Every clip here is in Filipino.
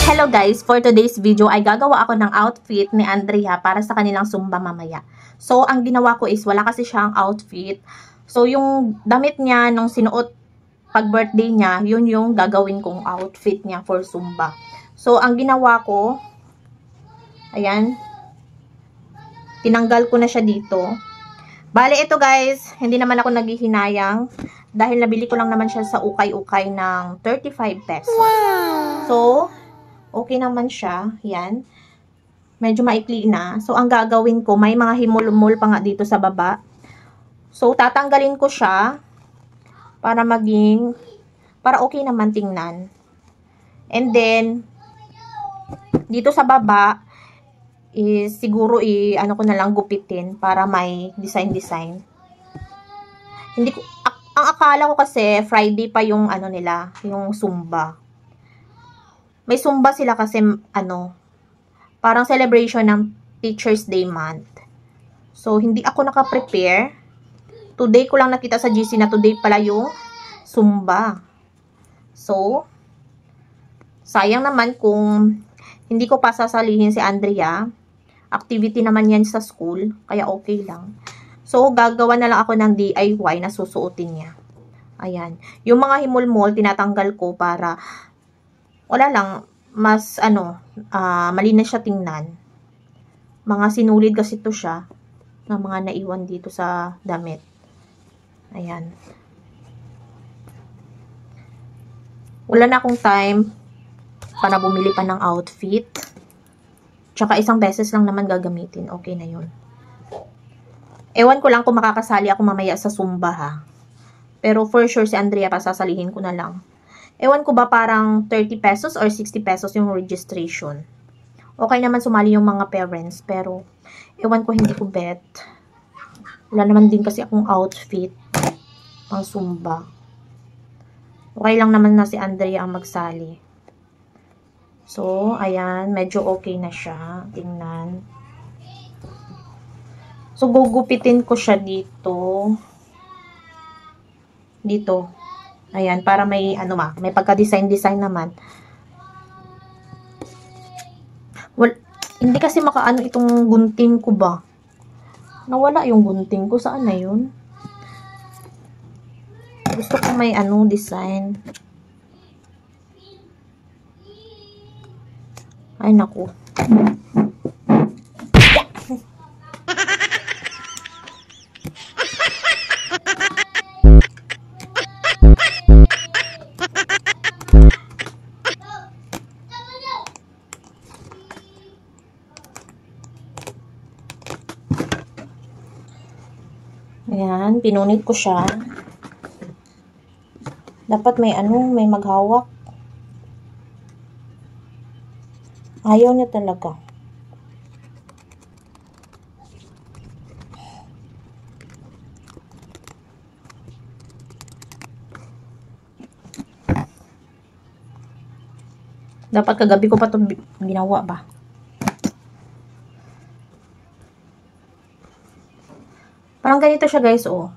Hello guys, for today's video ay gagawa ako ng outfit ni Andrea para sa kanilang Zumba mamaya. So, ang ginawa ko is wala kasi siyang outfit. So, yung damit niya nung sinuot pag birthday niya, yun yung gagawin kong outfit niya for Zumba. So, ang ginawa ko, ayan, tinanggal ko na siya dito. Bale, ito guys, hindi naman ako naghihinayang dahil nabili ko lang naman siya sa ukay-ukay ng 35 pesos. Wow! So, okay naman siya. Yan. Medyo maikli na. So, ang gagawin ko, may mga himul-mul pa nga dito sa baba. So, tatanggalin ko siya para okay naman tingnan. And then, dito sa baba, is siguro ano ko na lang gupitin para may design-design. Hindi ko, ang akala ko kasi Friday pa yung ano nila, yung Zumba. May Zumba sila kasi, parang celebration ng Teacher's Day month. So, hindi ako naka-prepare. Today ko lang nakita sa GC na today pala yung Zumba. So, sayang naman kung hindi ko pa sasalihin si Andrea. Activity naman yan sa school, kaya okay lang. So, gagawa na lang ako ng DIY na susuotin niya. Ayan. Yung mga himul-mul, tinatanggal ko para wala lang, mas malinis siya tingnan. Mga sinulid kasi to siya ng mga naiwan dito sa damit. Ayan. Wala na akong time para bumili pa ng outfit. Tsaka isang beses lang naman gagamitin. Okay na yun. Ewan ko lang kung makakasali ako mamaya sa Zumba ha. Pero for sure si Andrea pasasalihin ko na lang. Ewan ko ba parang 30 pesos or 60 pesos yung registration. Okay naman sumali yung mga parents. Pero, ewan ko hindi ko bet. Wala naman din kasi akong outfit pang Zumba. Okay lang naman na si Andrea ang magsali. So, ayan. Medyo okay na siya. Tingnan. So, gugupitin ko siya dito. Dito. Ayan, para may, may pagka-design-design naman. Well, hindi kasi makaano itong gunting ko ba? Nawala yung gunting ko. Saan na yun? Gusto ko may design. Ay, naku. Ayan, pinunit ko siya. Dapat may may maghawak. Ayaw niya talaga. Dapat kagabi ko pa ito ginawa ba? Parang ganito siya guys, oh.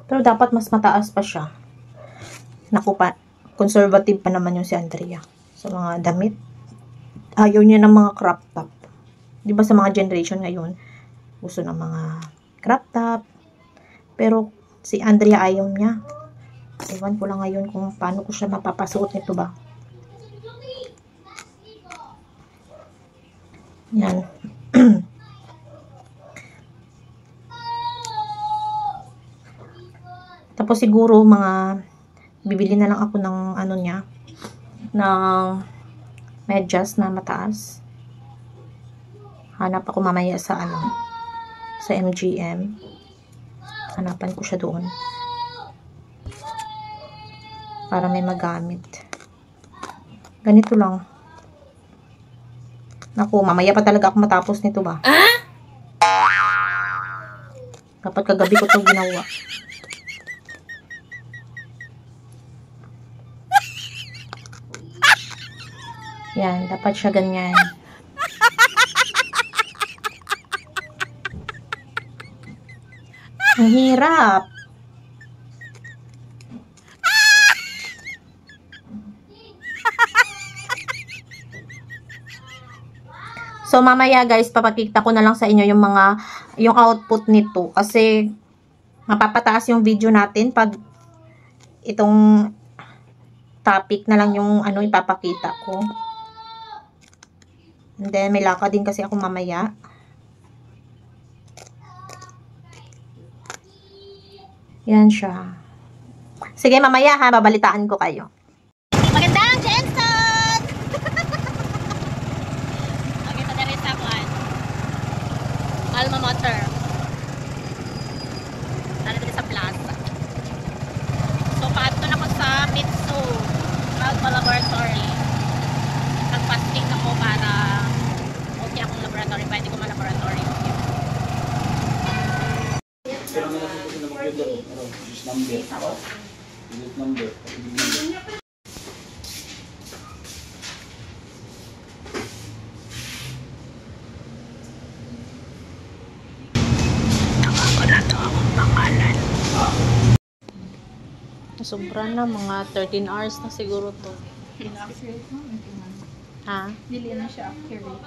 Pero dapat mas mataas pa siya. Naku pa, conservative pa naman yung si Andrea. Sa mga damit. Ayaw niya ng mga crop top. Di ba sa mga generation ngayon, gusto ng mga crop top. Pero si Andrea ayaw niya. Ewan ko lang ngayon kung paano ko siya mapapasuot nito ba. Yan. Tapos siguro bibili na lang ako ng niya, ng medyas na mataas. Hanap ako mamaya sa sa MGM. Hanapan ko siya doon. Para may magamit. Ganito lang. Naku, mamaya pa talaga ako matapos nito ba? Dapat kagabi ko itong ginawa. Yan, dapat siya ganyan. Ang hirap. So, mamaya guys, papakita ko na lang sa inyo yung output nito. Kasi, mapapataas yung video natin pag itong topic na lang yung ipapakita ko. And then, may lakad din kasi ako mamaya. Yan siya. Sige, mamaya ha, babalitaan ko kayo. Magandang Jensen! Okay, sa dere sa kuan. Alma Mater. Dito sa plaza. So, paadto na ko sa Mitsu Laboratory. Nag-fasting ako para okay akong laboratory. Pwede ko ma-laboratory. Pero may nasusunod na mag-user. Use number. Use number. Nakakalato akong pangalan. Sobra na, mga 13 hours na siguro to. Accurate mo? Ha? Dili na siya accurate.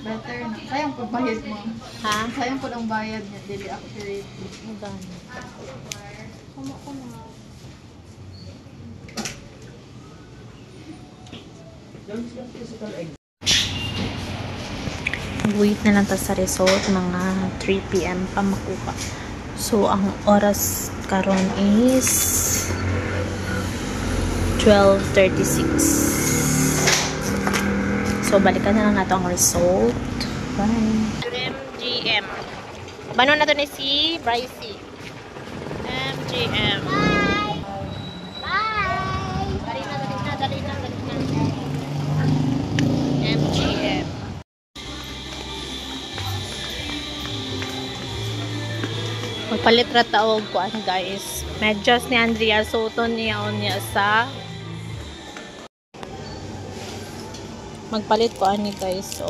Better na. Sayang po bayad mo. Ha? Sayang po ang bayad niya. Dili accurate. Magano? Wait na lang sa result, mga 3 PM pa makuha. So, ang oras karon is 12:36. So, balikan na lang nato ang result. Bye. MGM. Bano na to ni si Brycey. MGM. Bye! Bye! Dali na. MGM. Magpalit ra taog ko guys. Medyas ni Andrea Soto niya sa magpalit ko ani guys. So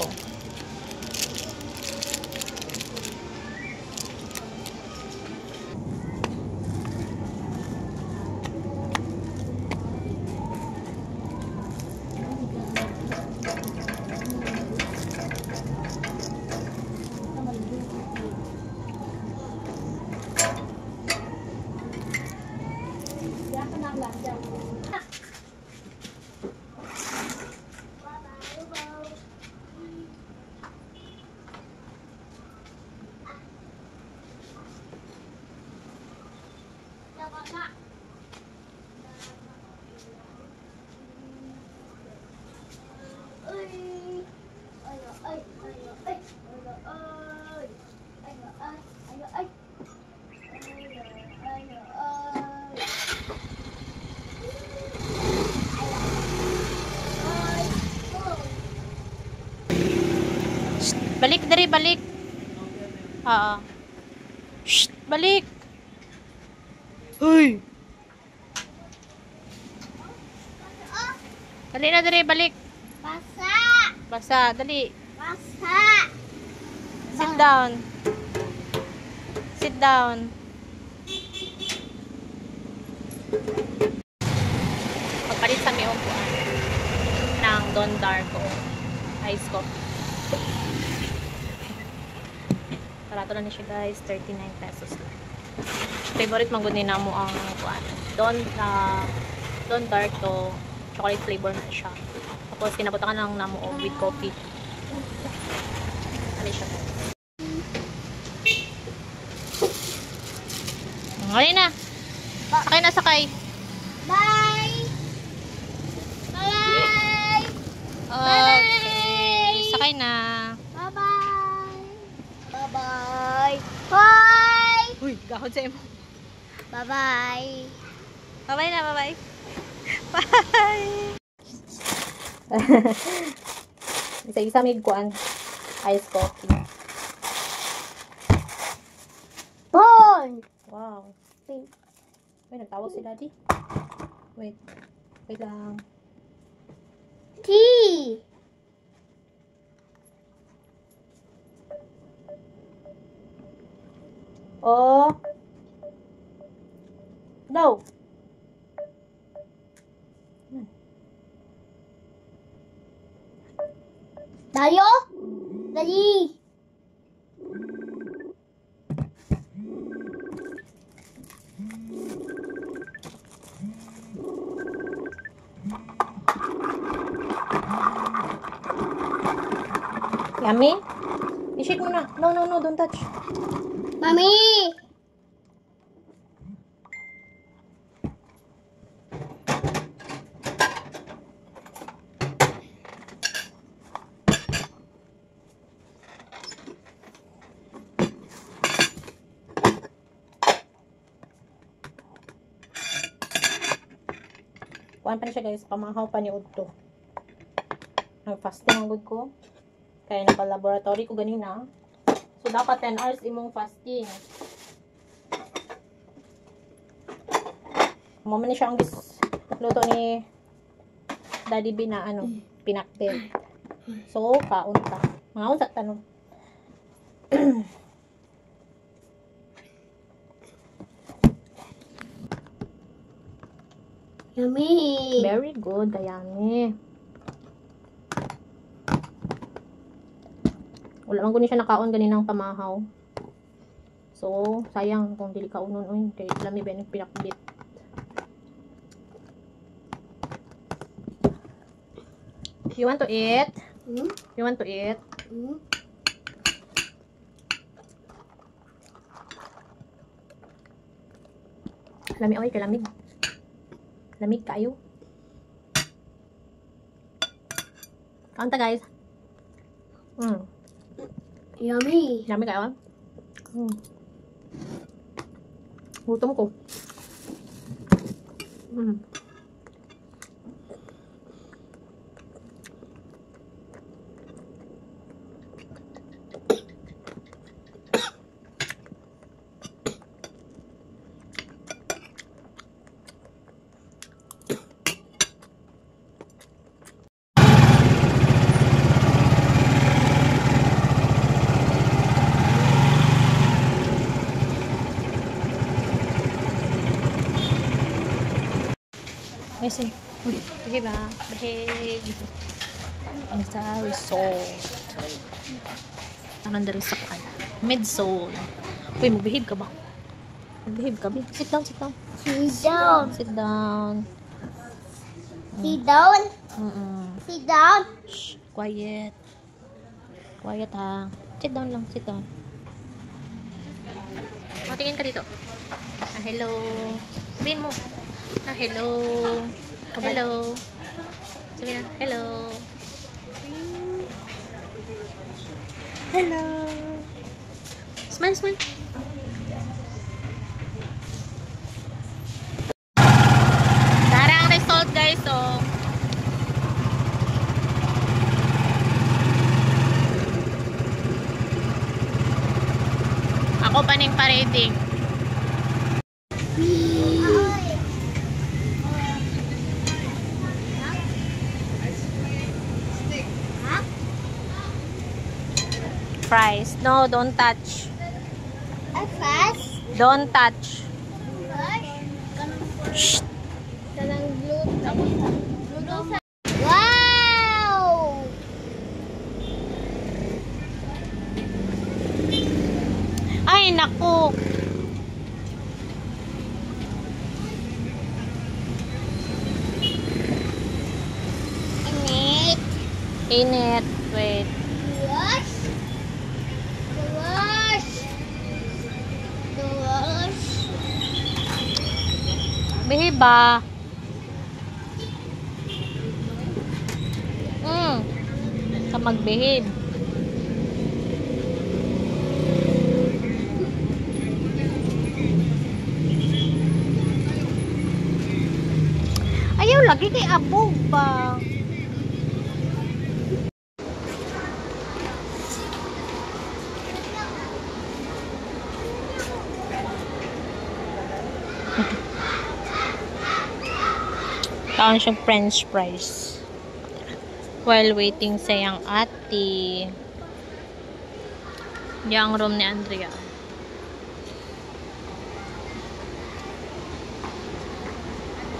balik dari balik. Shh, balik. Uy. Dali na dari balik. Basa, dali. Sit down. Sit down. Pagpalit sa may upuan ng Don Darko ice coffee. Barato na niya guys, 39 pesos lang. Favorite mangguni na mo ang Don Darko chocolate flavor na siya. Tapos kinabutangan lang na mo with coffee. Ano siya? Ngayon na. Sakay na, sakay. Bye! Bye! Okay. Sakay na. Bye-bye! Bye-bye! Bye! Uy, gahod sa imo. Bye-bye! Bye-bye na, bye-bye. Bye! Isa-isa may kuan. Ice coffee. Born! Wow. Wait, nagtawag si Daddy. Wait lang. Tea! Oh. No. Tayo? Dali! Yummy? I-shake mo na. No, no, no. Don't touch. Mami! Kuhaan pa na siya guys. Pamahaw pa ni Udto. Nag-fasting ang good ko. Kaya naka-laboratory ko ganina. So, dapat 10 hours imong fasting. Mama ni siya ang luto ni Daddy B na ano, pinakbel. So, kaon ta. Mga unsa tanong. Yummy! Very good, Dayami. Wala man guni siya nakaon ganinang pamahaw. So, sayang kung dili kaunon oy kay lami ba ni pinakbit. You want to eat? Hmm? You want to eat? Hmm? Lami oy, kay lamig. Lamig kayo. Kaon ta guys. Yummy! Lami kayo. Gutom ko. Listen. Behave ba? Behave. Ang sa result. Anong dari sa kan? Midsole. Uy, mag-behave ka ba? Mag-behave ka ba? Sit down, sit down. Sit down! Sit down. Sit down! Sit down! Shh, quiet. Quiet ha. Sit down lang, sit down. O, tingin ka dito. Ah, hello. Sabihin mo. Ah, hello. Hello. Sabihin na, hello. Hello. Smile, smile. Tara ang result guys, oh. Ako pa ning parading. Fries. No, don't touch. At fast? Don't touch. Shh! Kanang wow! Ay, naku. Init! Init. Wait. Wash! Wash! Wash! Behave ba? Sa mag-behave. Ayaw lagi kay abog ba? Kaon siyang french fries. While waiting sa yang ate. Yang room ni Andrea.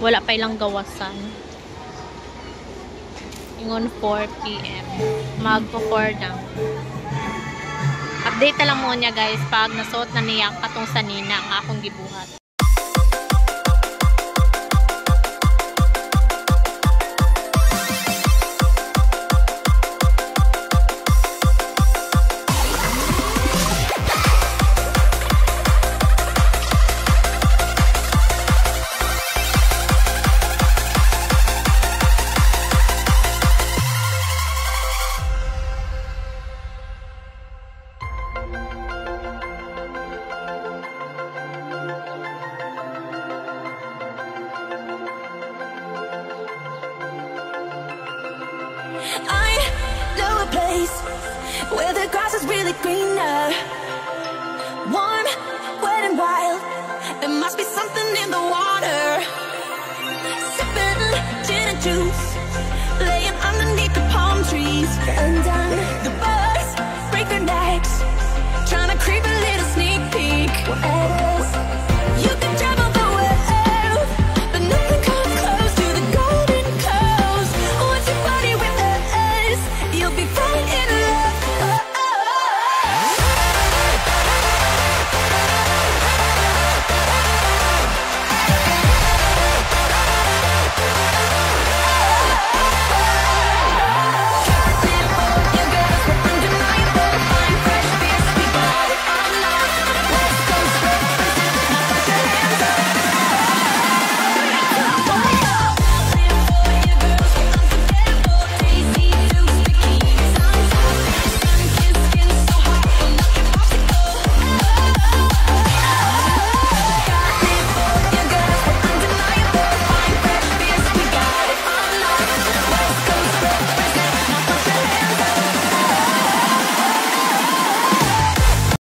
Wala pa ilang gawasan. Ingon 4 p.m. Magpo-4 na. Update na lang mo niya guys pag nasuot na niya katong sanina ang akong gibuhat. I know a place where the grass is really greener, warm, wet and wild. There must be something in the water. Sipping gin and juice, laying underneath the palm trees. Undone, the birds break their necks, trying to creep a little sneak peek. Whatever